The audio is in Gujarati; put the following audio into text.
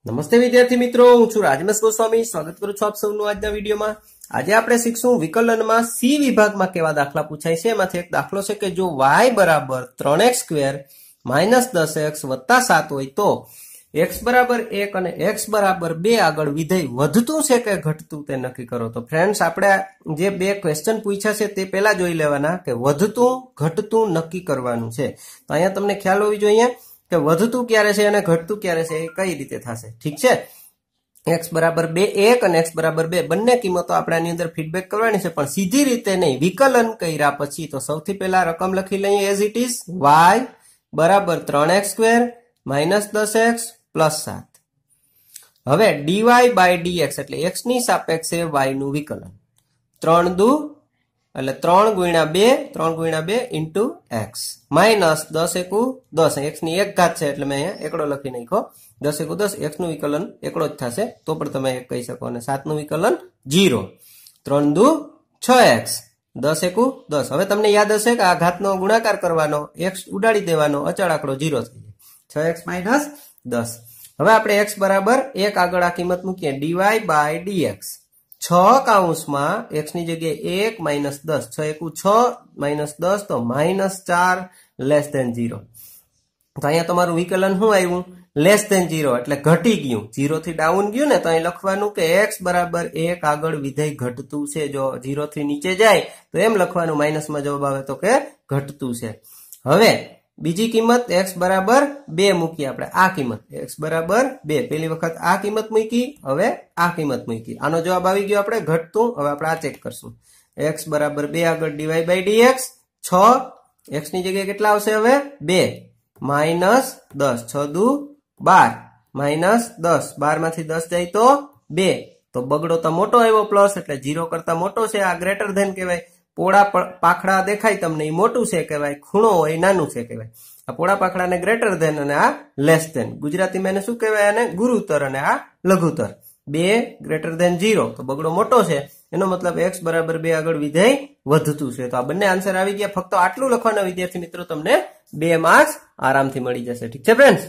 નમસ્તે વિદ્યાર્થી મિત્રો, હું છું રાજમેશ ગોસ્વામી. સ્વાગત કરું છું આપ સૌનું આજના વિડીયોમાં. આજે આપણે શીખશું વિકલનમાં સી વિભાગમાં કેવા દાખલા પૂછાય છે. એમાંથી એક દાખલો છે કે જો y બરાબર 3x² - 10x + 7 હોય તો x બરાબર 1 અને x બરાબર 2 આગળ વિધેય વધતું છે કે ઘટતું તે નક્કી કરો. તો ફ્રેન્ડ્સ, આપણે જે બે ક્વેશ્ચન પૂછ્યા છે તે પહેલા જોઈ લેવાના કે વધતું ઘટતું નક્કી કરવાનું છે. તો અહીંયા તમને ખ્યાલ હોવી જોઈએ કે વધતું ક્યારે છે અને ઘટતું ક્યારે છે એ કઈ રીતે થશે. ઠીક છે, x બરાબર 2 1 અને x બરાબર 2 બંને કિંમતો આપણે આની અંદર ફીડબેક કરવાની છે, પણ સીધી રીતે નહીં, વિકલન કર્યા પછી. તો સૌથી પહેલા રકમ લખી લઈએ એઝ ઇટ ઇઝ. y બરાબર 3x² - 10x + 7. હવે dy/dx એટલે x ની સાપેક્ષે y નું વિકલન. 3 દુ એટલે 3 × 2 into x માઇનસ 10 એકુ 10. x ની એક ઘાત છે એટલે મેં અહીંયા એકડો લખી નાખ્યો. 10 એકુ 10, x નું વિકલન એકડો જ થશે, તો પણ તમે એક કહી શકો. અને 7 નું વિકલન 0. 3 દુ 6x, 10 એકુ 10. હવે તમને યાદ હશે કે આ ઘાતનો ગુણાકાર કરવાનો, x ઉડાડી દેવાનો, અચળ આંકડો 0 થઈ જાય. 6x - 10. હવે આપણે x બરાબર 1 આગળ આ કિંમત મૂકીએ. dy/dx 6 કૌંસમાં x ની જગ્યાએ 1 - 10. 6 એકુ 6 -10 તો -4 <0. તો અહીંયા તમારું વિકલન શું આવ્યું? <0 એટલે ઘટી ગયું, 0 થી ડાઉન ગયું ને. તો અહીં લખવાનું કે x બરાબર 1 આગળ વિધેય ઘટતું છે. જો 0 થી નીચે જાય તો એમ લખવાનું, માઇનસમાં જવાબ આવે તો કે ઘટતું છે. હવે બીજી કિંમત x બરાબર 2 મૂકી આપણે. આ કિંમત x બરાબર 2, પેલી વખત આ કિંમત મૂકી, હવે આ કિંમત મૂકી. આનો જવાબ આવી ગયો આપણે ઘટતું. હવે આપણે આ ચેક કરશું. x બરાબર 2 આગળ dy/dx 6, x ની જગ્યાએ કેટલા આવશે હવે? 2 -10. 6 દુ 12 -10. 12 માંથી 10 જાય તો 2. તો બગડો તો મોટો આવ્યો પ્લસ, એટલે 0 કરતા મોટો છે. આ ગ્રેટર ધેન કહેવાય. પોળા પાખડા દેખાય તમને એ મોટું છે કહેવાય, ખૂણો હોય નાનું છે કહેવાય. આ પોળા પાખડાને ગ્રેટર ધેન અને આ લેસ ધેન. ગુજરાતીમાં એને શું કહેવાય? આને ગુરુતર અને આ લઘુતર. 2 > 0 તો બગડો મોટો છે, એનો મતલબ x બરાબર 2 આગળ વિધેય વધતું છે. તો આ બંને આન્સર આવી ગયા. ફક્ત આટલું લખવાના વિદ્યાર્થી મિત્રો, તમને 2 માર્ક્સ આરામથી મળી જશે. ઠીક છે ફ્રેન્ડ્સ?